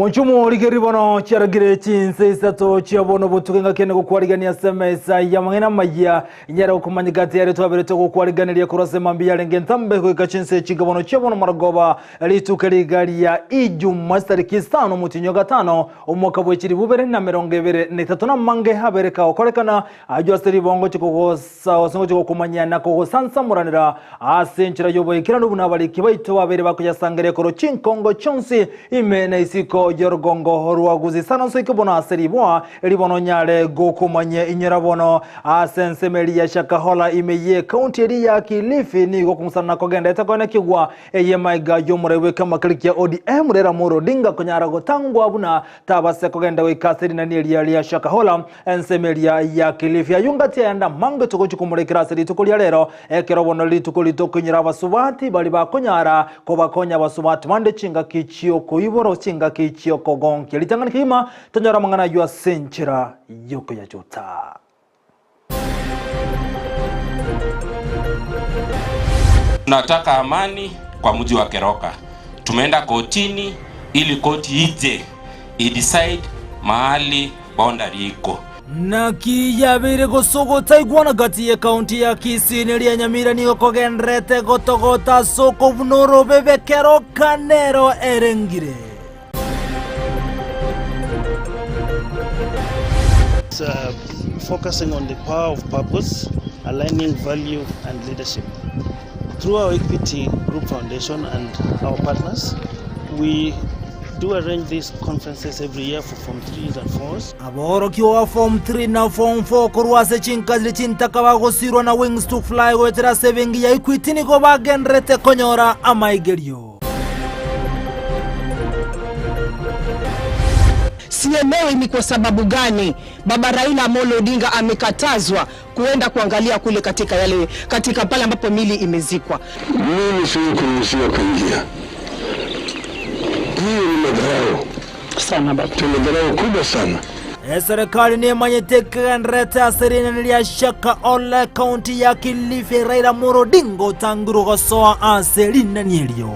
Omuchumu likiribono charagire Chinsa Isato chiabono butukenga kene kukwarigania semesa ya mangena Amayia nyara kumanyigati yare twabere to kukwarigania kurase mambiya lengentambe ko Chinsa chigabono chiabono maragoba litukaligali ya Ijuma tariki 5 mutinyo gatano umwaka bwekiri bubere na 2023 na mange habereka okorekana ajo aseri bongo chikogosa osongo chikokumanya nako sansa muranira asenchira yobo ikirano bunabali kibaito babere bakuyasangere koro chinkongo chonsi imene isiko Yorgongo horwa Gusii sana so ikibona aseribwa elibono nyale gokumanye inyerabono asensemeli ya shakahola imeye county ya Kilifi ni gokumsana kogenda etakone kigwa eyemaiga yomurewe kama kliki ya ODM rera muro dinga konyara gotangwa buna tabase kogenda wikasiri na nieli ya shakahola ensemeli ya Kilifi ayungati yanda mango tukochikumulekira seri tukulia lero ekerobono litukulito kunyira basubati bali bakonyara ko bakonya basubati mande chinga kichio koiboro chinga kichio kogonki litangani kima tanyara mangana yua senchira yoko ya jota. Tunataka amani kwa mji wa Keroka. Tumeenda kotini ili koti ije i-decide mahali boundary iko. Nakiyabire gosogota igwana gati ya county ya Kisii and Nyamira ni kogenrete gotogota soko vunoro bebe Keroka nero erengire. Focusing on the power of purpose, aligning value and leadership. Through our Equity Group Foundation and our partners, we do arrange these conferences every year for Form 3s and 4s. Aboro kiwa Form 3 na Form 4 kurwase chinkazili chintaka gosirwa na Wings to Fly wetera sevengi ya Equity niko bagenrete konyora amaigerio. Sielewi ni kwa sababu gani Baba Raila Amolo Odinga amekatazwa kuenda kuangalia kule katika pale ambapo mili imezikwa. Mimi sikuruhusiwa kuingia. Hii ni madharau sana baba, madharau kubwa sana. Serikali ni manyeteka nreta serina nilia shaka ola county ya Kilifi Raila Amolo Odinga tanguru gosoa aserina nielio.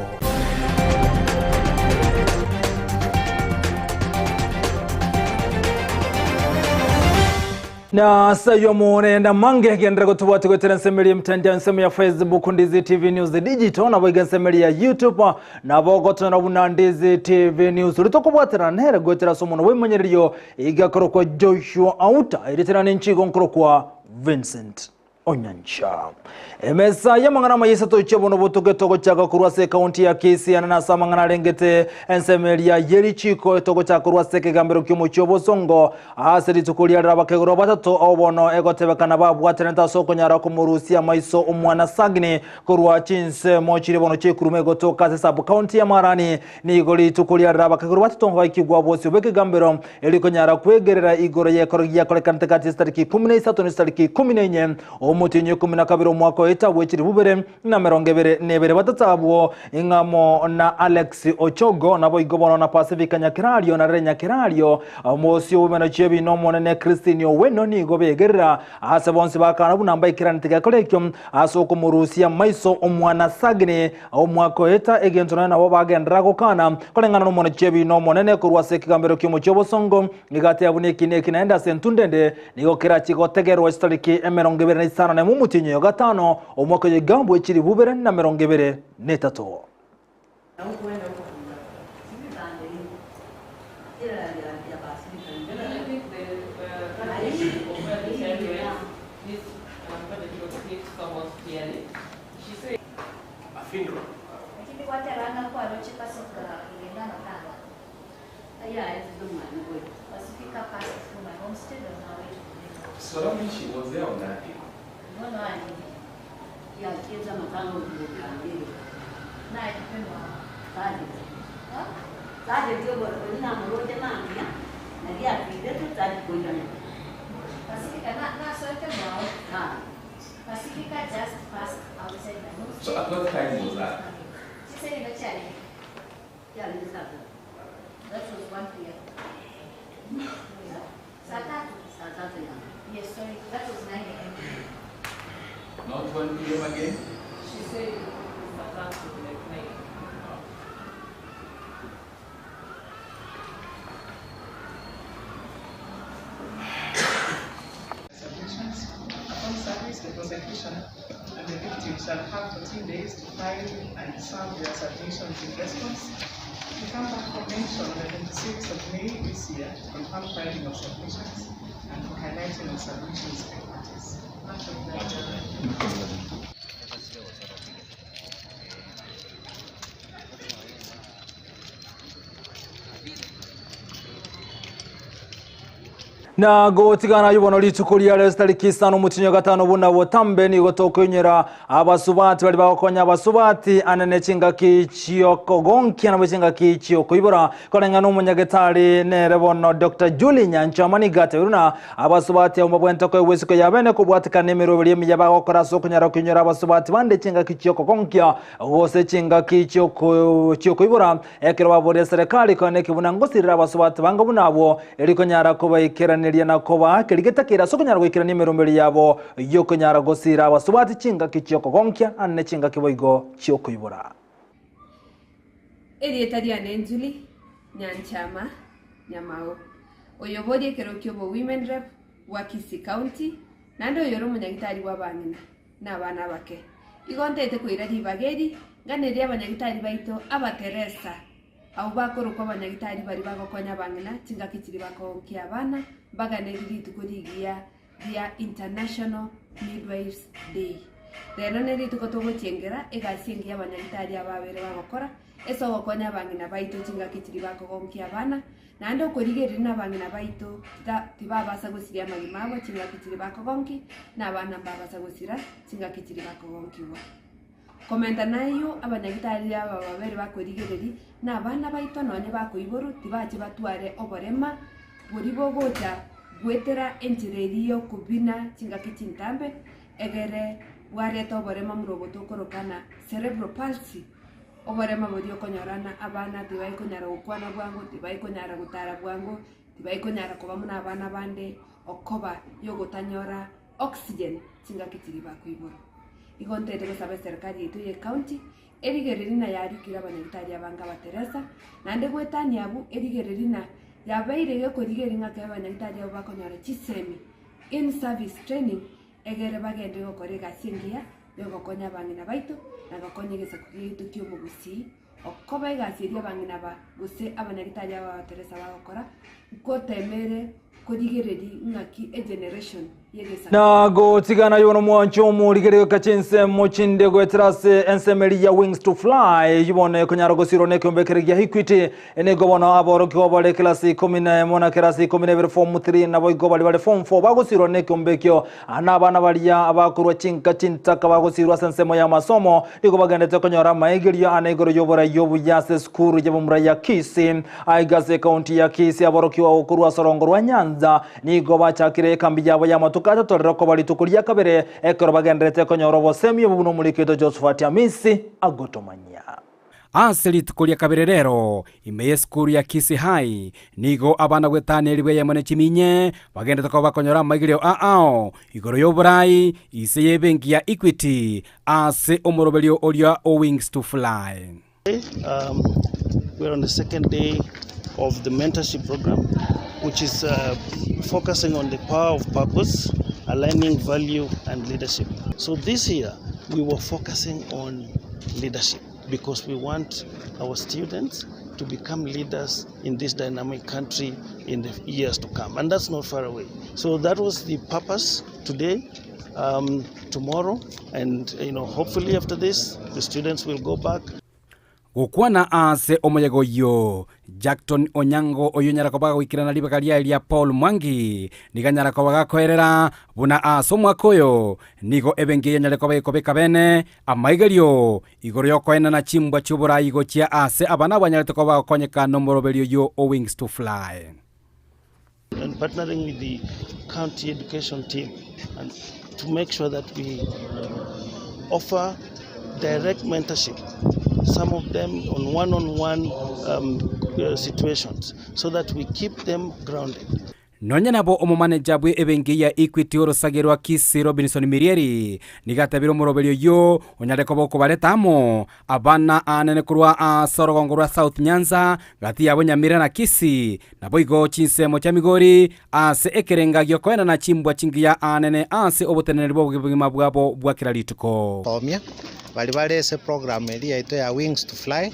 Na sayo mwone na mange gendrego tuwatu kwa terensemeli mtandi ya nsemu ya Facebook Ndizi TV News Digital na wega nsemeli ya YouTube na wagoto na wuna Ndizi TV News ulitoko watera nhere gwetera somono wemanyeriyo iga koro kwa Joshua Auta ilitera ninchigo nkoro kwa Vincent Onyancha. Emesa ya mangana Isato ichebono butuge togo chaka kurwase county ya Kisii ananasa mangana lengete ensemeli ya Yerichiko togo chaka kurwase kegambero kimo chobo songo aseri tukulia rabakegoro batato obono egotebekana babwateneta soko nyara kumurusia maiso umwana sagni kurwa Chinsa mochire bono chekurume gotoka se sub county ya Marani ni igoli tukulia rabakegoro batato ngwaikigwa bosi bekegambero eliko nyara kwegerera igoro yekorogia kolekante kati stariki 13 ni stariki 14 omutinyo 12 mwako eta wechiri bubere na 20 batatabuo ingamo na Alex Ochogo nabo igobono na Pacific Nyakirario na Renya Kirario mosio wemena chebi no monene Christine Weno ni gobegerera ase bonsi bakana bunamba ikiranitega kolekyo asoko murusia maiso omwana sagne omwako eta egentona nabo bagendera kokana kolengana no monene chebi no monene kurwase kigambero kimo chobo songo igate yabuniki nekinaenda sentundende nigo kirachi gotegerwa stariki 20 na mumutinyo gatano omwaka yegambo ekiri bubere na 2023. So that means she was there on that day? No, yeah, kids are not going to be night. That's the over the number of the man. And yet, we get to that good. Pacifica, not certain now. Pacifica just passed outside the house. So at what time was that? She said in the chat. Yeah, that was 1 p.m. Saturday. Yes, sorry, that was 9 a.m. Not 1 p.m. again? She said it was Saturday, like 9. the prosecution and the victim shall have 14 days to file and serve their submissions in response. The Campaign Convention on the 26th of May this year to confirm filing of submissions and for highlighting of submissions by parties. Much obliged. na gotigana yubono litukulia restari kisano mutinyo gatano buna botambe ni gotokonyera abasubati bali bakonya abasubati anene chinga kichioko gonki na bichinga kichioko ibora kolengana umunyagetari nerebono Dr. Julie Nyancha manigate uruna abasubati mu bwento ko wesiko yabene kubwatika nemero bili yabakora sokunyara kunyera abasubati bande chinga kichioko gonki gose chinga kichioko ibora ekero babore serikali kone kibuna ngosirira abasubati bangabuna abo erikonyara kubaikera na koba keligeta kira sokonyara gwikira nimero mbere yabo yokonyara gosira abasubati chinga kichioko gonkya anne chinga kiboigo chioko ibura Erietari anenjuli Nyanchama Nyamao oyobodi kerokyobo women rep wa Kisii County nando yoro munyagitari wabangina n'abana bake igontete kwirari bageri nganeria abanyagitari baito abateresa au bakoro kwa abanyagitari bari bagokonya bangina chinga kichiri bakonkia abana baganeri tukurigia dia International Midwives Day rero neri tukotogochengera egasingia abanyagitari ababere bagokora eso gokonya bangina baito chinga kichiri bakonkia abana nando korigeri n'abangina baito tibabasa gosiria magima abo chinga kichiri bakonki n'abana babasa gosira chinga kichiri bakonkiwa komenta nayo abanyagitari aba babere bakorigereri n'abana baito none bakoiboru tibaje batware oborema buri bogocha gwetera enjirerio kubina chinga kichintambe egere wareta oborema muroboto korokana cerebral palsy oborema buri okonyorana abana tibai konyara gukwana bwango tibai konyara gutara bwango tibai konyara kuba muna abana bande okoba yo gutanyora oxygen chinga kichiri bakoiboru igontete gusaba serikali yetu ye county erigererina yarikira abanyagitari abanga bateresa nande gwetani abu erigererina yabairege korigeringa ke abanyagitari abo bakonyara chisemi in service training egere bagende gokorega singia yogokonya bangina baito na gakonyegesa kugitu kyomo Gusii okoba igasiria bangina ba Gusii abanyagitari abo bateresa bagokora kotemere kodigereri ngaki a generation yegesa na gotigana yono mwancho murigerero kachinse mochinde gwetrase ensemeli ya Wings to Fly yibone kunyara gosiro ne kombekeregia Equity ene gobona aboro kobole klasi 10 mona klasi 10 form 3 na boy gobali bale form 4 bagosiro ne kombekyo anabana baliya abakurwa chinka chintaka bagosiro sensemo ya masomo iko bagandete kunyora maigiriyo anegoro yobora yobu yase skuru yabumra ya Kisii aigase county ya Kisii aboro kiwa okurwa sorongorwa Nyanza ni goba chakire kambi yabo ya matukato torero ko bali tukulia kabere ekoro bagendete konyoro bosemi obuno muliketo Josephat Amisi agotomanya Asili tukulia kabere rero imeye skuru ya Kisii High nigo abana gwetanirwe yemone chiminye bagendete ko bakonyora magirio aao igoro yoburai ise yebengi ya Equity ase omorobelio olia o Wings to Fly. We're on the second day of the mentorship program, which is focusing on the power of purpose, aligning value and leadership. So this year we were focusing on leadership because we want our students to become leaders in this dynamic country in the years to come, and that's not far away. So that was the purpose today, tomorrow, and hopefully after this the students will go back. Gukwana ase omuyego yo Jackton Onyango oyonyara kobaga wikirana libakalia elia Paul Mwangi niganyara kobaga koerera buna aso mwakoyo nigo ebengi yenyale kobaga kobeka bene amaigerio igoro yokoena na chimbwa chubura igochia ase abana banyale kobaga konyeka nomorobelio yo o Wings to Fly and partnering with the county education team and to make sure that we offer direct mentorship, some of them on one-on-one situations, so that we keep them grounded. Nonya nabo omumaneja bwe ebengi ya Equity orosagirwa Kisii Robinson Mirieri nigatabiro muroberio yo onyareko boko baretamo abana anene kurwa Sorogongo rwa South Nyanza gati yabo Nyamira na Kisii nabo igo Chinsa cha migori ase ekerenga gyokoena na chimbwa chingia anene ase obotenere bwo bwima bwabo bwakira lituko Tomia bali barese program eli yaito ya Wings to Fly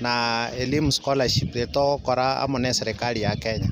na elimu scholarship leto kora amone serikali ya Kenya.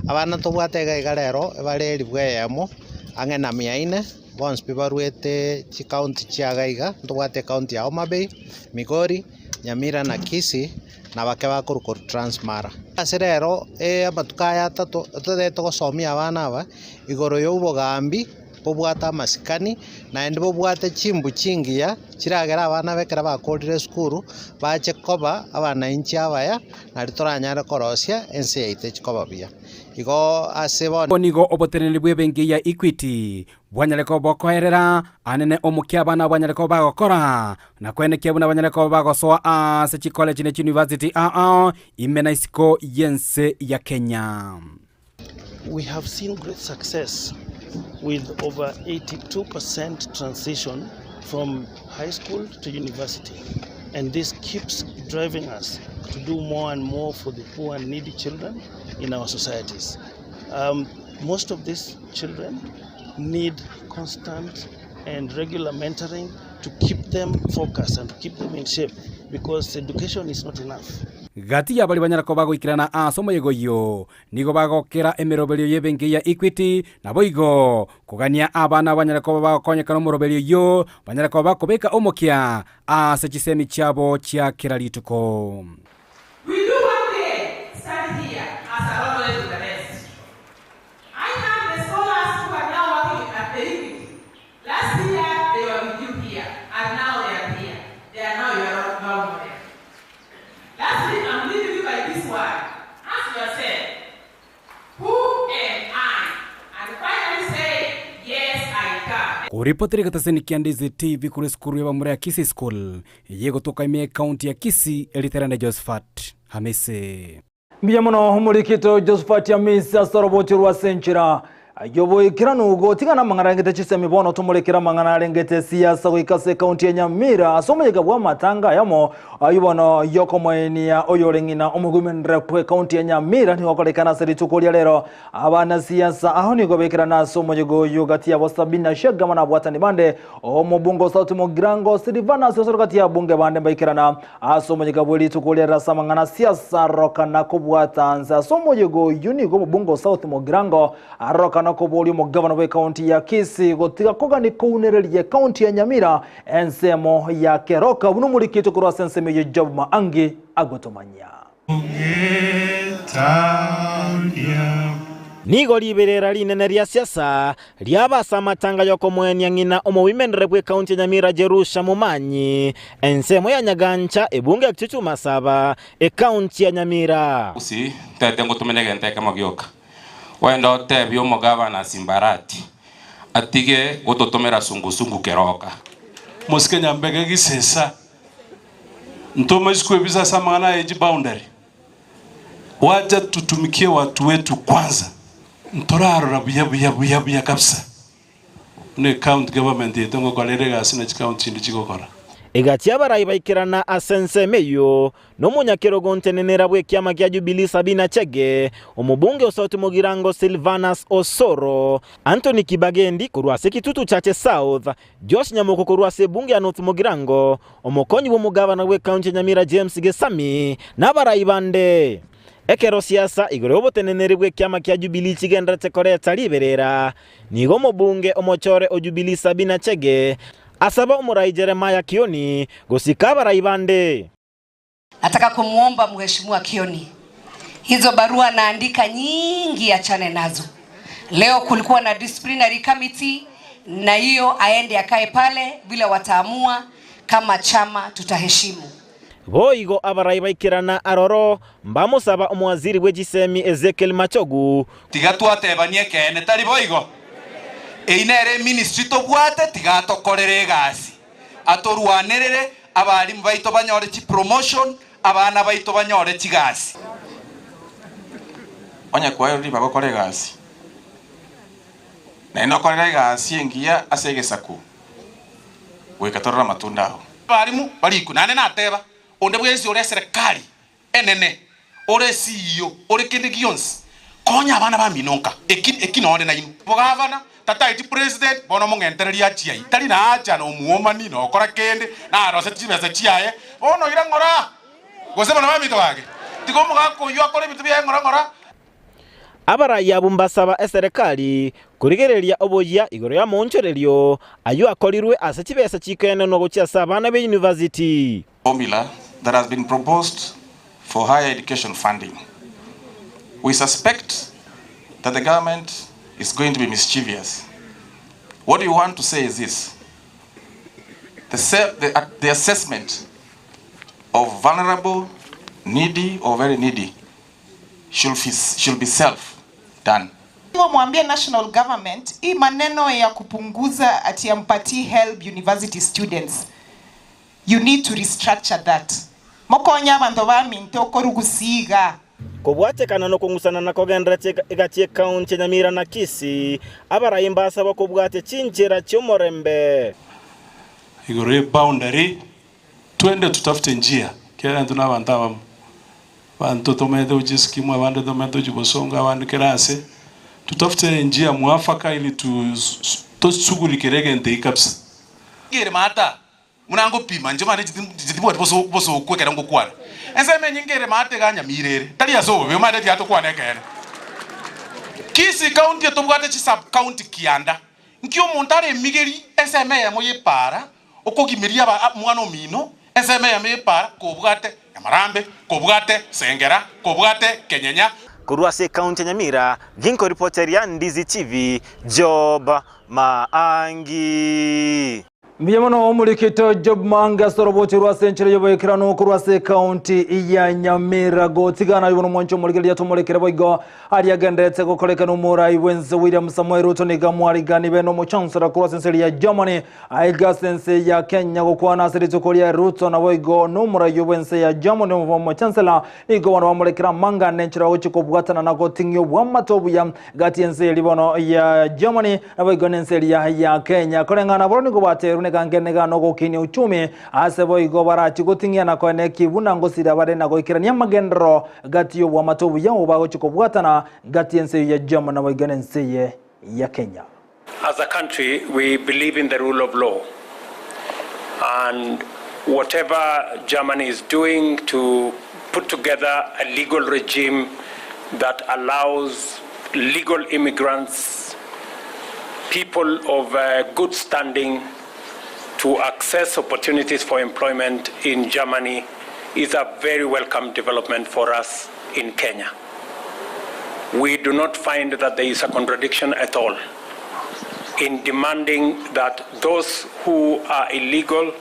Abana tobwatega igarero ebareri bweyemo angena 400 bons bibarwete chi county chiagaiga tobwate county ya Homa Bay, Migori, Nyamira na Kisii na bake bakurukuru Transmara. Aserero amatukaya tatu todeto gosomia abana aba igoro y'ubugambi bobwata masikani na ende bobwate chimbu chingia chiragera abana bekera bakorire skuru bache koba abana inchi abaya na ritoranyara korosia ense yaite chikoba bia igo asebo nigo obotenere bwebengi ya Equity bwanyareko bokoherera anene omukia abana bwanyareko bagokora na kwenekia buna bwanyareko bagosoa ase chikole chine university imena isiko yense ya Kenya. We have seen great success with over 82% transition from high school to university. And this keeps driving us to do more and more for the poor and needy children in our societies. Most of these children need constant and regular mentoring to keep them focused and to keep them in shape because education is not enough. Gati ya bali banyarako bagoikirana asomo yegoyo nigo bagokera emeroberio yebengi ya Equity nabo igo kugania abana banyarako bagokonyekana muroberio yo banyarako bakobeka omokia ase chisemi chabo chia kiralituko. We do one day stand here as a role model to the rest. I have the scholars who are now working at the Equity. Last year they were with you here and now they are here. They are now your role model. Last week, I'm leaving you by this one. Ask yourself, who am I? And finally say, yes, I can. Kuripotiri kataseni Ndizi TV kule skuru ya bamure ya Kisii School. Yego toka ime county ya Kisii eliterane Josephat Hamese. Mbiyamono humurikito Josephat Hamese asorobochi rwa senchira. Ayobo ikiranu go tigana mangana ngete chisemi bono tumulekira mangana ngete siasa goikase county ya Nyamira asomeyega bwa matanga yamo ayubono yoko mweni ya oyorengina omugumenre kwe county ya Nyamira ni okolekana seritukolia lero abana siasa aho ni gobekira na someyego yogati ya Sabina Shega na bwatani bande omubungo sauti mogrango Silvana sosorokati ya bunge bande baikirana asomeyega bweli tukolia rasa mangana siasa rokana kubwata anza someyego yuni go mubungo sauti mogrango aroka nako boli mo governor we county ya Kisii gotiga kogani kounererie county ya Nyamira ensemo ya keroka buno muri kito kurwa sensemo ye job maangi agotomanya nigo liberera linene ria siasa liabasa matanga yoko mweni ngina omo women repwe county ya Nyamira Jerusha mumanyi ensemo ya Nyagancha ebunge akichuchu masaba county ya Nyamira Gusii tete ngotumenege nteka magyoka wendo tebi omugaba na simbarati atige gototomera sungu keroka moske nyambege gisesa ntoma iskwe bisa samana eji boundary wacha tutumikie watu wetu kwanza ntoraro buya kabisa ne county government yetongo kwalerega asina county ndikikokora egati abarayi baikirana asense meyo no munyakero gontenenera bwe kiama kya Jubilee Sabina Chege omubunge osauti mogirango Silvanus Osoro Anthony Kibagendi kurwase kitutu chache South Josh Nyamoko kurwase bunge North mogirango omokonyi wo mugabana we county Nyamira James Gesami n'abarayi bande ekero siasa igore obotenenere bwe kiama kya Jubilee kigenda tekore taliberera nigo mubunge omochore o Jubilee Sabina Chege asaba umurai Jeremiah Kioni gusika barai bande. Nataka kumuomba mheshimiwa Kioni, hizo barua naandika nyingi achane nazo. Leo kulikuwa na disciplinary committee na hiyo aende akae pale bila wataamua kama chama tutaheshimu. Boigo abarai baikirana aroro mbamusaba omwaziri wejisemi Ezekiel Machogu tigatwatebanie kene tari boigo einere ministry to bwate tigatokorere gasi atorwanirire abarimu baito banyore chi promotion abana baito banyore chi gasi onya kwayo riba gokore gasi na inokorera igasiengia asege saku gwikatorora matunda ho barimu bariku nane nateba onde bwezi ore serikali enene ore CEO ore kinde gionsi konya abana ba minonka ekinonde na inu bogavana tata iti president bono mungentereria chia itali na acha no muomani no kora kende na rose tibesa chiaye bono ira ngora gosema na bamito gake tiko mugako yo akore bitu bya ngora abaraya bumbasaba eserikali kurigereria oboya igoro ya monchorerio ayo akorirwe ase chibesa chikene no gochiasa abana be university formula that has been proposed for higher education funding. We suspect that the government is going to be mischievous. What we want to say is this: the assessment of vulnerable, needy or very needy should be self-done. Mwambie national government hii maneno ya kupunguza ati ampatie help university students, you need to restructure that. Mokonya abantu baminto korugusiga Kobwatekana no kungusana na kogendera igachie county Nyamira na Kisii abarayimba asaba kobwate chinchera cyomorembe igore boundary twende tutafute njia kera tuna bantu bantu tomedo jiskimu abandi tomedo jibosonga abandi kerase tutafute njia mwafaka ili tusughulikie ndikapsa ngire mata munango pima njema nditibwa boso kwekera ngokwana enseme nyingere mate ganya mirere tali yaso be mate yato kwana kere Kisii county tobwate chi sub county kianda nkyo montare migeri enseme ya moye para okogimiria ba mwana mino enseme ya me para kobwate Nyamarambe kobwate Sengera kobwate Kenyenya Kurwase county Nyamira ginko reporter ya Ndizi TV Job Maangi Miyamano omurikito Job Manga soroboti rwasenchere yoboyekera no kurwase county ya Nyamira gotigana yuno mwancho murigeli yatomolekera boigo ari yagendetse gukoreka no murai wenze William Samuel Ruto ni gamwari gani beno mu chancellor kurwase seri ya Germany aiga sense ya Kenya gukwana seri tukoria Ruto na boigo no murai wenze ya Germany mu chancellor igo wana wamolekera Manga nenchira uchiko bwatana na gotingyo bwamatobu ya gati ense libono ya Germany na boigo nense ya Kenya korengana boroni go bate nega no gukini uchumi asebo igo barachi gutingia na kone kibuna ngosira bare na goikirania magendro gati yo bwamatobu ya ubago chikobwatana gati ense ya Germany na boigana ense ya Kenya. As a country, we believe in the rule of law, and whatever Germany is doing to put together a legal regime that allows legal immigrants, people of good standing, to access opportunities for employment in Germany is a very welcome development for us in Kenya. We do not find that there is a contradiction at all in demanding that those who are illegal,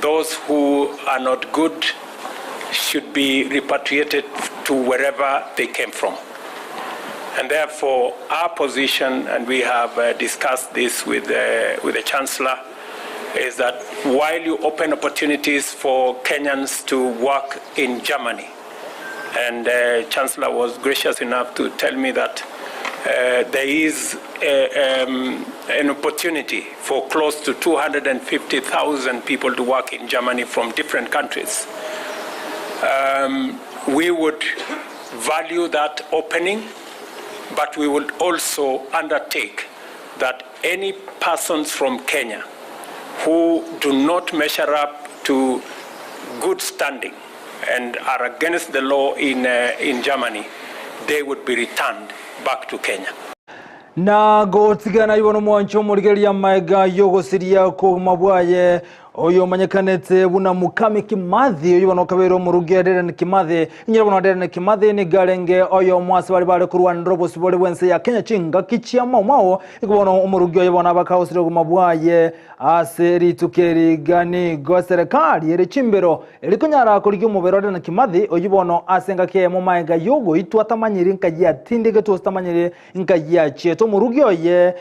those who are not good, should be repatriated to wherever they came from. And therefore, our position, and we have discussed this with the Chancellor, is that while you open opportunities for Kenyans to work in Germany, and Chancellor was gracious enough to tell me that there is an opportunity for close to 250,000 people to work in Germany from different countries. We would value that opening, but we would also undertake that any persons from Kenya who do not measure up to good standing and are against the law in Germany, they would be returned back to Kenya. Na gotigana yuno mwancho murigeli ya maiga yogo siria ko mabwaye oyo manyekanete buna mukami Kimathi oyo banokabero mu rugere ne Kimathi nyira bono ne Kimathi ni garenge oyo mwasi bali bali kurwa ndrobo sibole wense ya Kenya chinga kichiama mwao ikubono umurugyo oyo bona bakawusire ku mabwaye aseri tukeri gani go serikali ere chimbero elikunyara kurigyo mubero ne Kimathi oyo bono asenga ke mu maiga yogo itwatamanyiri nkaji atindike to stamanyiri nkaji acheto murugyo ye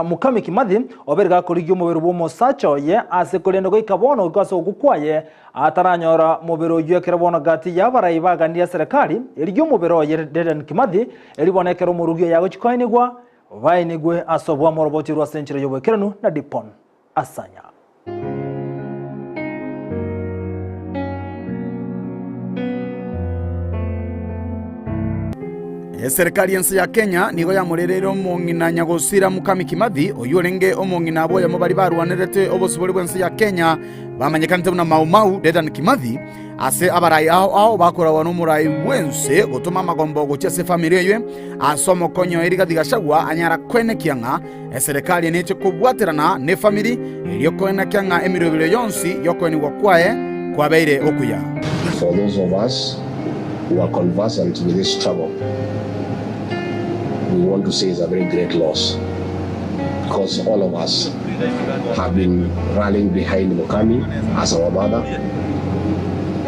mukami Kimathi oberga kurigyo mubero bomo sacho ye asekolendo go ikabono gaso gukwaye ataranyora mubero yekera bono gati yabarayi bagandia serikali iryo mubero ye Kimathi elibonekero murugyo yago chikoinigwa vainigwe asobwa moroboti rwa senchire yobokeranu na Dipon Asanya. Serikali yensi ya Kenya nigo yamurerero omong'ina Nyagusira Mukami Kimathi oyurenge omong'ina abo yamo bari barwanirete obosibori bwensi ya Kenya bamanyekanite buna Mau Dedan Kimathi ase abarai ao bakorawa n'umurai wense gutuma magombo guchese family ywe asomo konyo eriga digashagwa anyara kwene kianga serikali niche kubwaterana ne family iliyo kwene kianga emirobire yonsi yokweni gwakwae kwabeire okuya. For those of us who are conversant with this struggle, we want to say it's a very great loss, because all of us have been rallying behind Mukami as our mother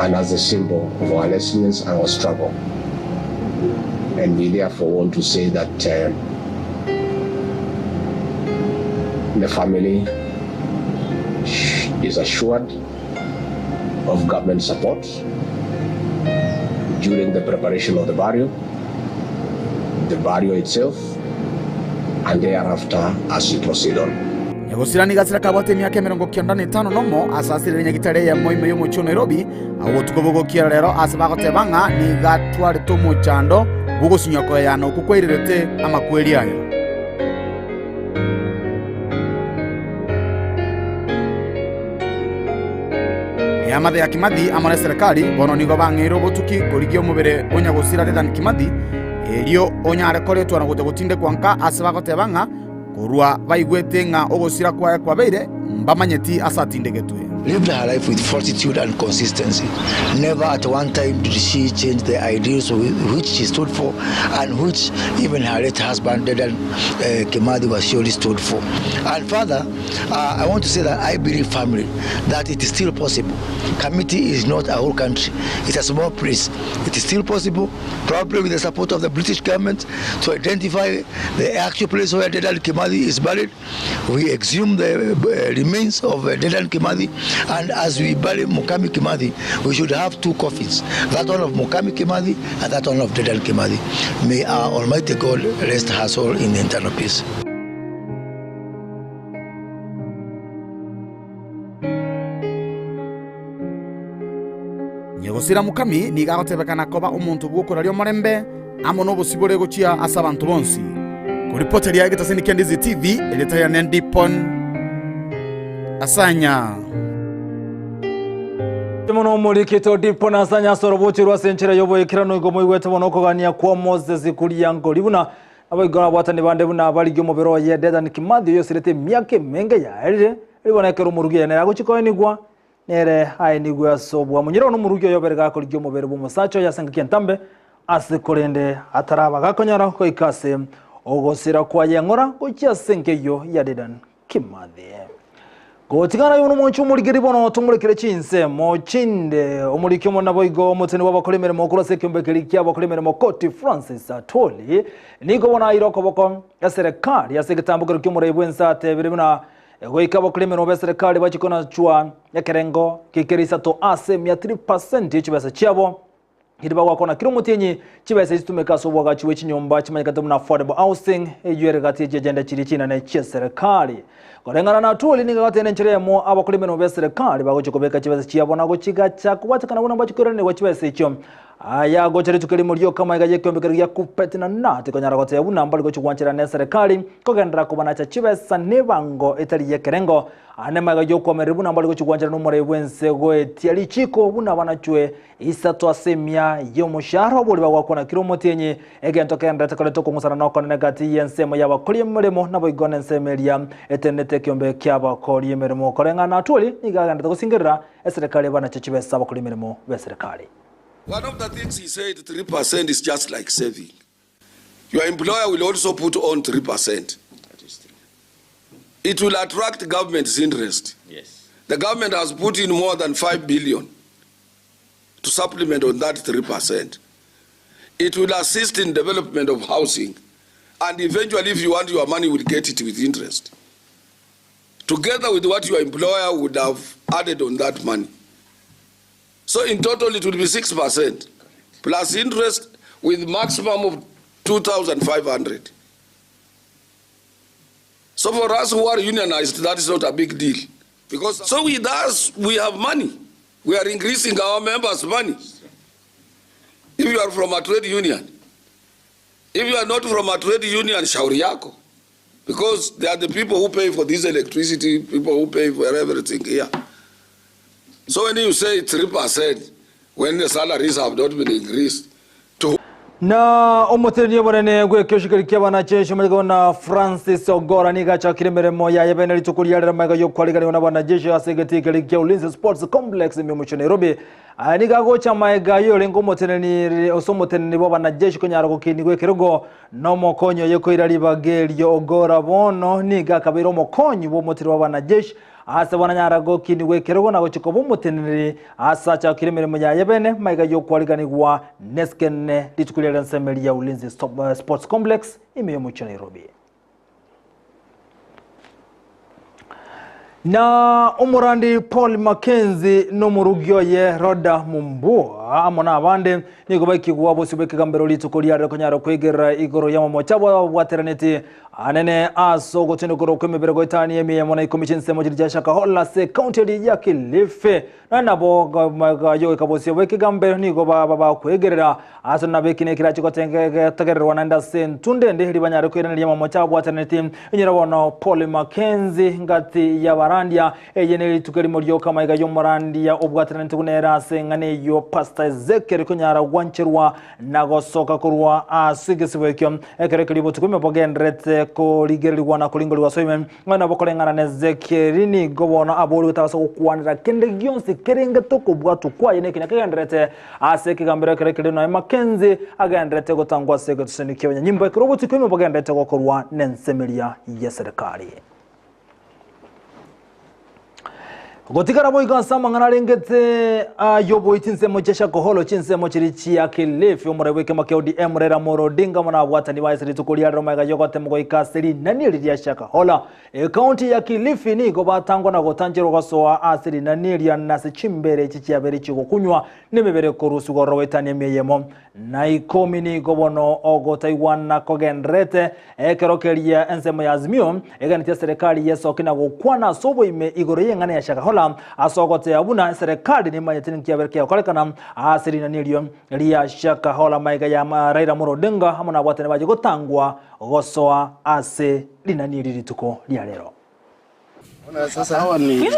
and as a symbol of our lessons and our struggle. And we therefore want to say that the family is assured of government support during the preparation of the burial itself, and thereafter as we proceed on. Nyagusira nigasira kabate myaka 95 nomo asasire nyagitare ya moime yo mucho Nairobi abo tukobogokia rero asabagotebanga ni gatware to muchando bugusinyoko yana kukwerirete amakweli aya. Yamade ya Kimathi amara serikali bono nigo bangero botuki gorigyo mubere Onyagusira Dedan Kimathi elio onyare koretwa na gutinde kwanka asabagotebanga kurwa baigwete nga ogosira kwa beire mbamanyeti asatindegetwe. Lived her life with fortitude and consistency. Never at one time did she change the ideals which she stood for and which even her late husband Dedan Kimathi was surely stood for. And further, I want to say that I believe firmly that it is still possible. Committee is not a whole country. It's a small place. It is still possible, probably with the support of the British government, to identify the actual place where Dedan Kimathi is buried. We exhume the remains of Dedan Kimathi, and as we bury Mukami Kimathi, we should have two coffins, that one of Mukami Kimathi and that one of Dedan Kimathi. May our Almighty God rest her soul in eternal peace. Nyagusira Mukami ni gagotebekana koba umuntu gukora ryo marembe amono bosibore gucia asabantu bonsi. Kuripoteri ya Gusii and Ndizi TV eleta ya Dipon Asanya. Timono mulikito Dipon Asanya sorobuti rwa senchira yoboyekirano igomo igwete bonoko gania kwa Moses kuri yango libuna abagora bwatani bande buna abaligyo mubero ya Dedan Kimathi yo sirete myake menge ya erire libonekero murugiye nera guchikoenigwa nere hainigwa sobwa munyiro no murugyo yoberega ko ligyo mubero bumusacho yasenga kentambe asikorende ataraba gakonyara ko ikase ogosira kwa yengora kuchya senkeyo ya Dedan Kimathi. Gotigana yuno munchu muligiri bono tumulikire Chinsa mochinde omulikimo naboigo muteni wabakolemere mokolo sekembe kilikia bakolemere mokoti Francis Atoli niko bona iroko boko ya serikali ya segitambuko kimure ibwensa tebiribuna goika bakolemere obe serikali bachikona chwa ya kerengo kikerisato ase 3% chibesa chiabo Hiriba wakona kiro mutenyi chibesa itumeka sobwa gachiwe chinyomba chimanyikata muna affordable housing ejwere gati agenda chiri china na chia serikali korengana na tuli nigagate nencheremo abakolemeno be serikali bagochikobeka chibesa chiabona gochigacha kubatakana bona bachikorene wachibesa icho aya gochere tukeli muriyo kama igaje kyombekeria kupetina nati konyara gote yabuna mbali gochigwanchira na serikali kogendera kubana cha chibesa nebango etali yekerengo anema gajo komeribuna mbali gochigwanchira no more bwense go etiali chiko buna banachwe Isato asemia yo mushahara boli bagwakona kiro mutenyi egento kenda takoleto kungusana noko negati yensemo yabakoli murimo nabo igone nsemeria etenete kyombe kyabakoli murimo korengana atuli nigaganda takusingirira serikali bana chibesa abakoli murimo be serikali. One of the things he said, 3% is just like saving. Your employer will also put on 3%. It will attract government's interest. Yes. The government has put in more than 5 billion to supplement on that 3%. It will assist in development of housing. And eventually, if you want your money, you will get it with interest. Together with what your employer would have added on that money. So in total, it will be 6% plus interest with maximum of 2,500. So for us who are unionized, that is not a big deal. Because so with us, we have money. We are increasing our members' money. If you are from a trade union, if you are not from a trade union, shauri yako. Because they are the people who pay for this electricity, people who pay for everything here. So when you say 3%, when the salaries have not been increased, na omuteni bonene gwe kyoshikirikia bana chesho mego na Francis Ogora niga cha kiremeremo ya yebene litukulia rema yo kwaligani na bana jeshi asegetikirikia Ulinzi Sports Complex mu Nairobi niga gocha maega yo lengo muteni osomuteni bo bana jeshi kunyara gukini gwe kirugo no mokonyo yeko iraliba gelio Ogora bono niga kabiro mokonyo bo mutiri wa bana jeshi asa wananyara gukini gwe kirugo na gochiko bo muteni asa cha kiremeremo ya yebene maiga yo kwaligani gwa neskene litukulia nsembeli ya Ulinzi Sports Complex mu Nairobi. Na umurandi Paul Mackenzie no murugyo ye Roda Mumbua amona abande niko bakigwa bose bekigambero litukulia rekonyara kwegera igoro ya mochabo wateraneti anene aso gotendo goro kwemebere goitani yemona ikomichinse mojirija shaka hola se county ya Kilifi na nabo yo kabose bekigambero niko baba kwegerera aso nabekine kirachi kotenge tagerwa nanda sentunde ndehiri banyare kwirana ya mochabo wateraneti nyira wono Paul Mackenzie ngati ya barandia eyeneri tukari muryo kama yo murandia obwateraneti kunera sengane yo Pastor Ezekiel kunyara wancherwa nagosoka kurwa asigesibekyo ekerekelibo tukume bogendrete ko ligerwa na kulingolwa soimen ngana bokolengana na Ezekiel ni gobona aboli utaso kwanira kende gyonse kerenge toko bwatu kwa yene kinagendrete aseke gambere kerekeli na Mackenzie agendrete gotangwa sege tusenikyo nyimbo ekerobo tukume bogendrete gokorwa nensemelia ya serikali. Gotikara boiga sama ngana rengete yobo itinse mochesha koholo chinse mochirichi ya Kilifi umureweke makeodi emrera morodinga mona watani wa isiri tukulia roma ga yogote mgo ikasiri nani liya shaka hola county ya Kilifi ni go batangwa na gotanjiro gasoa asiri nani liya nase chimbere chichi ya beri chigo kunywa nimebere korusu go rowetani emeyemo na ikomi ni go bono ogo Taiwan na kogenrete kerokelia ensemo ya Azimio eganitia serikali yeso kina go kwana sobo ime igoro yengane ya shaka hola asogote abuna serikali ni mayetini kiaberkia kolekana asiri na nilio liya shaka hola maiga ya Raila Morodinga hamona watene baje gotangwa gosoa ase linanili lituko lya lero. Sasa hawa ni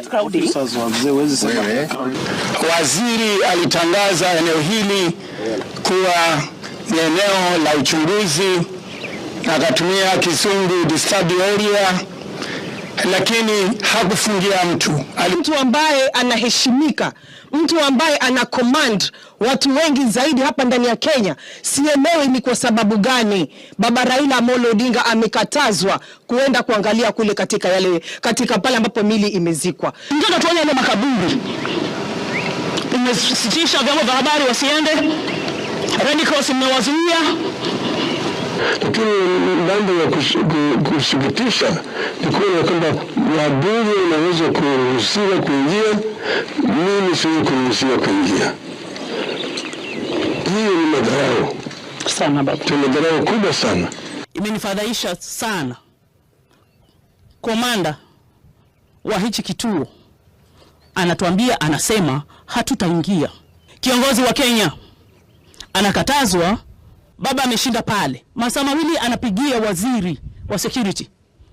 waziri alitangaza eneo hili kuwa ni eneo la uchunguzi na akatumia kisungu disturbed area, lakini hakufungia mtu. Mtu ambaye anaheshimika, mtu ambaye ana command watu wengi zaidi hapa ndani ya Kenya. Sielewi ni kwa sababu gani Baba Raila Amolo Odinga amekatazwa kuenda kuangalia kule katika pale ambapo mili imezikwa. Ndio tuone ile makaburi. Nimesitisha vyombo vya habari wasiende. Red Cross imewazuia. Lakini mambo ya kusikitisha ni kuona kwamba wabunge wanaweza kuruhusiwa kuingia, mimi siwezi kuruhusiwa kuingia. Hiyo ni madharau sana baba. Ni madharau kubwa sana. Imenifadhaisha sana. Komanda wa hichi kituo anatuambia, anasema hatutaingia. Kiongozi wa Kenya anakatazwa. Baba ameshinda pale. Masaa mawili anapigia waziri wa security,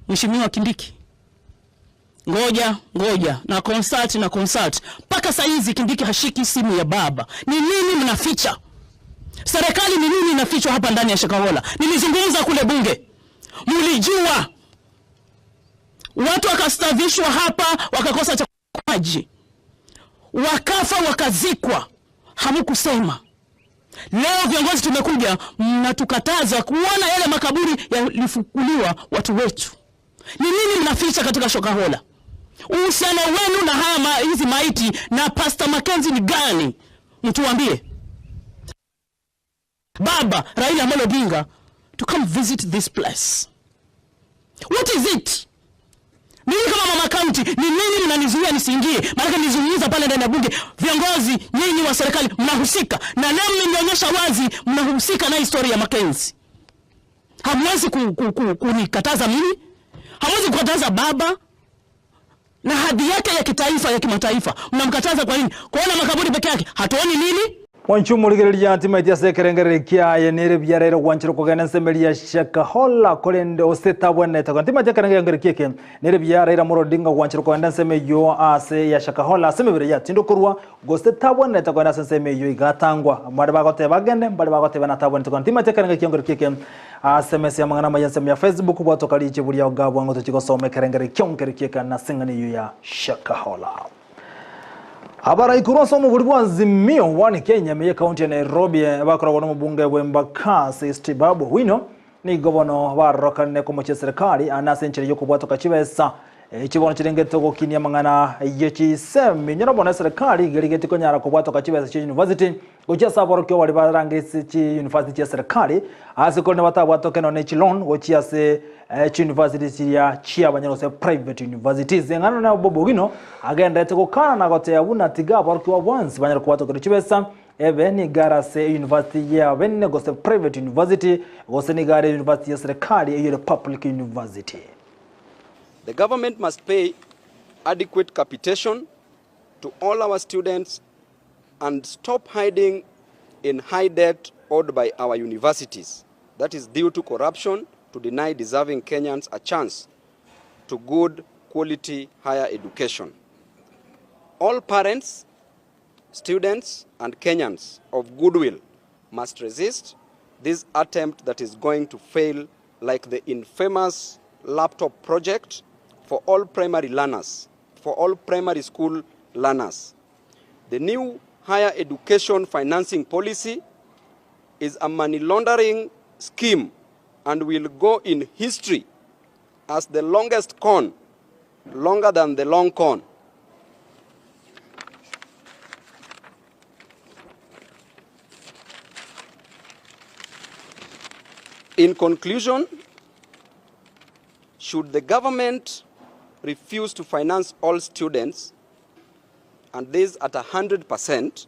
Mheshimiwa Kindiki. Ngoja na consult. Paka saa hizi Kindiki hashiki simu ya baba. Ni nini mnaficha? Serikali ni nini inafichwa hapa ndani ya Shakahola? Nilizungumza kule bunge. Mlijua. Watu wakastavishwa hapa, wakakosa chakula, wakafa wakazikwa. Hamkusema. Leo viongozi tumekuja, mnatukataza kuona yale makaburi yalifukuliwa watu wetu. Ni nini mnaficha katika Shakahola? Uhusiano wenu na hizi maiti na Pastor Mackenzie ni gani? Mtuambie. Baba Raila Amolo Odinga to come visit this place. What is it? Mimi kama mama county, ni nini mnanizuia nisiingie? Maana nilizungumza pale ndani ya bunge, viongozi nyinyi wa serikali mnahusika, na leo mmenionyesha wazi mnahusika na historia ya Mackenzie. Hamwezi kunikataza mimi. Hamwezi kukataza baba na hadhi yake ya kitaifa ya kimataifa. Mnamkataza kwa nini? Kuona makaburi peke yake. Hatuoni nini? Wanchumuligereria atima itiase kerengere kia nere biarero wanchiro kogana semelia Shakahola kolende oseta bwana ta kantima ta kerengere kieke nere biarero murodinga wanchiro kogana semeyo ase ya Shakahola semebere ya tindo kurwa goseta bwana ta kogana semeyo igatangwa mari bagote bagende bari bagote bana ta bwana ta kantima ta kerengere kieke SMS ya mangana mayanse ya Facebook bwato kali chiburia ogabo ngoto chigosome kerengere kyonkere kieke na singani ya Shakahola. Habara ikuroso mu buribu azimio wani Kenya meye county ya Nairobi bakora wono mubunge w'Embakasi Stibabu wino ni gobono barokane ko mu serikali anasencheri yoko bwato kachibesa ikibono kirengete ko kinya mangana yekisemi nyarabona serikali gerigete ko nyara ko bwato kachibesa chi university gocha saboro kyo wali barangisi chi university ya serikali asikone batabwato keno ne chilon gocha se university ya chia banyarose private universities ngano na bobo gino agenda eteko kana na gote yabuna tiga barkiwa once banyar kwato kirichibesa eveni garase university ya benne gose private university gose ni gare university ya serikali iyo public university. The government must pay adequate capitation to all our students and stop hiding in high debt owed by our universities. That is due to corruption, to deny deserving Kenyans a chance to good quality higher education. All parents, students, and Kenyans of goodwill must resist this attempt that is going to fail, like the infamous laptop project for all primary learners, for all primary school learners. The new higher education financing policy is a money laundering scheme and will go in history as the longest con, longer than the long con. In conclusion, should the government refuse to finance all students, and this at 100%,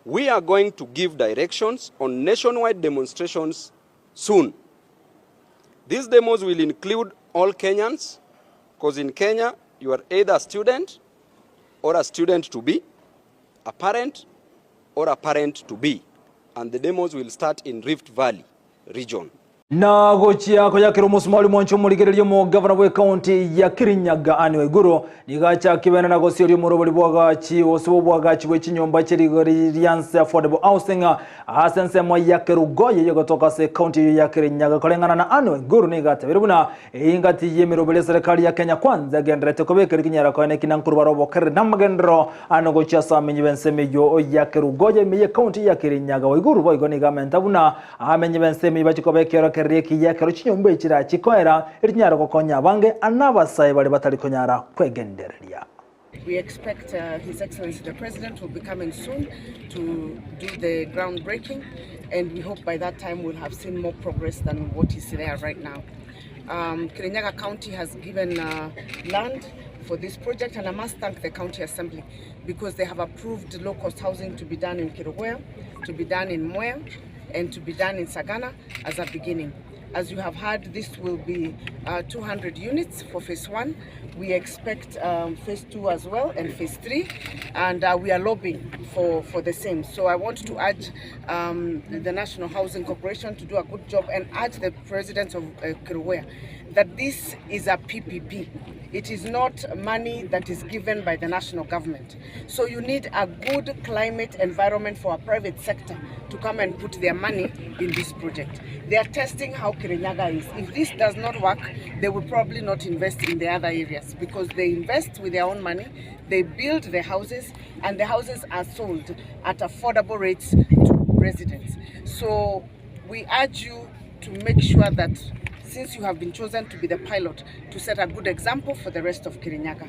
we are going to give directions on nationwide demonstrations soon. These demos will include all Kenyans, because in Kenya, you are either a student or a student to be, a parent or a parent to be. And the demos will start in Rift Valley region. Na gochia ko yakiro musmali moncho muligererio mo governor we county ya Kirinyaga ani weguro nigacha kibena na gosio mo robali bwagachi osubo bwagachi we chinyomba chirigori rianse affordable housing asense mo yakirugoye yogotoka se county ya Kirinyaga kolengana na ani weguro nigate birubuna ingati yemirobele serikali ya Kenya kwanza gendrete ko bekeri kinyara ko ne kinankuru barobo kere namagendro ano gochia samenyi benseme yo yakirugoye me county ya Kirinyaga weguro boygo nigamenta buna amenyi benseme bachiko bekero kereki ya karuchinyombe ichira chikoera irinyara kokonya bange anabasaye bali batali konyara kwegendereria. We expect His Excellency the President will be coming soon to do the groundbreaking, and we hope by that time we'll have seen more progress than what is there right now. Kirinyaga County has given land for this project, and I must thank the County Assembly because they have approved low-cost housing to be done in Kirugwea, to be done in Mwea, and to be done in Sagana as a beginning. As you have heard, this will be 200 units for phase 1. We expect phase 2 as well and phase 3, and we are lobbying for the same. So I want to urge the National Housing Corporation to do a good job and urge the President of Kirugwea that this is a PPP. It is not money that is given by the national government. So you need a good climate environment for a private sector to come and put their money in this project. They are testing how Kirinyaga is. If this does not work, they will probably not invest in the other areas because they invest with their own money, they build the houses, and the houses are sold at affordable rates to residents. So we urge you to make sure that since you have been chosen to be the pilot, to set a good example for the rest of Kirinyaga.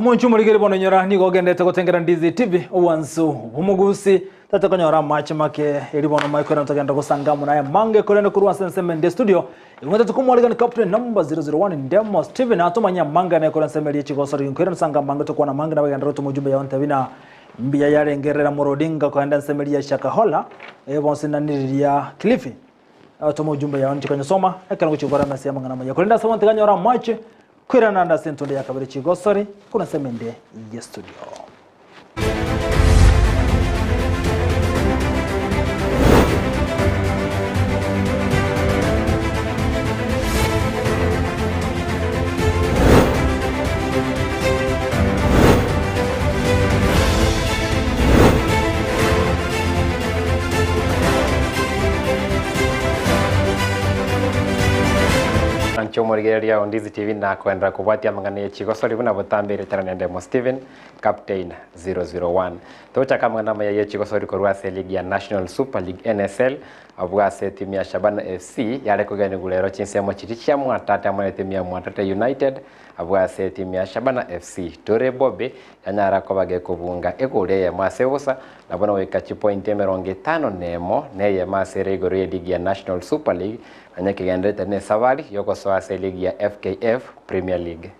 Monchu muligere bono nyora ni gogendete kotengera Ndizi TV uwansu umugusi tata konyora match make eri bono maiko na tagenda kusangamu naye mange kolene kurwa senseme nde studio ingwete tukumwaliga ni captain number 001 Ndemo Steven atumanya manga na kolene semeli chigosori ngwere sanga manga to kwana manga na bagenda roto mujumbe ya ontavina mbia yale ngerera murodinga kwa enda semeli ya Shakahola bonse naniriya Cliffy tuma ujumbe ya onti kwenye soma ekana kuchugora na siyama ngana maya kulinda sawa ntiganya ora mache kwira nanda sentonde yakabere chigosori kuna semende ya studio. Chomorigeria on Ndizi TV na kwenda kubatia mangane ya chigosori buna butambire taranende mo Steven Captain 001 tocha kama ngana ya chigosori korwa ligi ya National Super League NSL abwa timu ya Shabana FC yale kugani gulero Chinsa mochirichia mwatata mwa timu ya Mwatata United abwa timu ya Shabana FC tore bobe yanyara ko bage kubunga egore ya masewosa na bona weka point 50 nemo neye masere igore ligi ya National Super League anyake gendete ne safari yoko soa ligi ya FKF Premier League.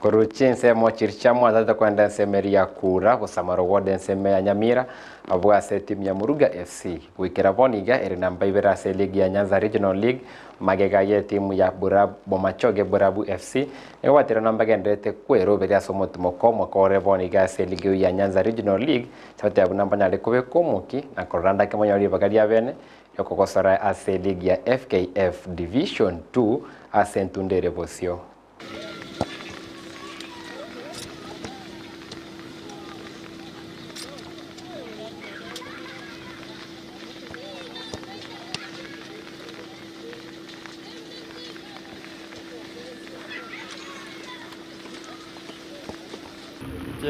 Koru Chinsa mochirichia mwatata kwenda nsemeri ya kura busamaro wode nseme ya Nyamira abwa timu ya Muruga FC wikira boniga eri namba ibera ligi ya Nyanza Regional League magega ye timu ya Bomachoge Burabu FC ewatira namba gendete kwero beria somotumo komo kore boniga ligi ya Nyanza Regional League chote abunamba nyale kube komuki na koranda kemonyori bagalia bene yokokosora ligi ya FKF Division 2 asentundere bosio.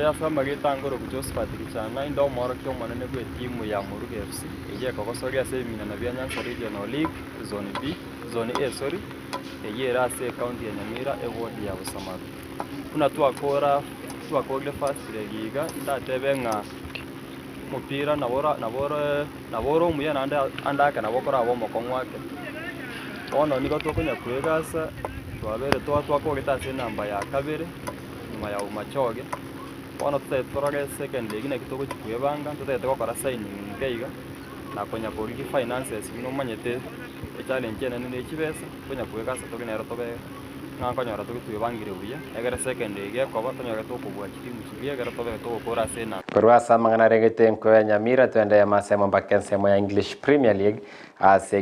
Asamba gitangoro Josephat Kichana indo moro kyo manene gwe timu ya Muruga FC eye kokosoria semina na bya Nyanza Regional League zone B zone A sorry eye rase county ya Nyamira ward ya Busamaro kuna twakora first league ndatebenga mupira naboro muya andaka nabokora abo mokongwake ono niko tokonya kwegasa twabere twakogeta namba ya kabere nyuma ya Umachoge ono tutetorage second league na kitoko chikwebanga tuteteko kora signing ngeiga na konya koriki finances bino manyete challenge ene ne chibesa konya kwegasa tokinero tobe ngakonyora tokitwebangire buya egere second league koba tonyora tokubwa chitimu chibiye egere tobe tokora sena korwa samangana regete nko ya Nyamira twende ya masemo mpaka nsemo ya English Premier League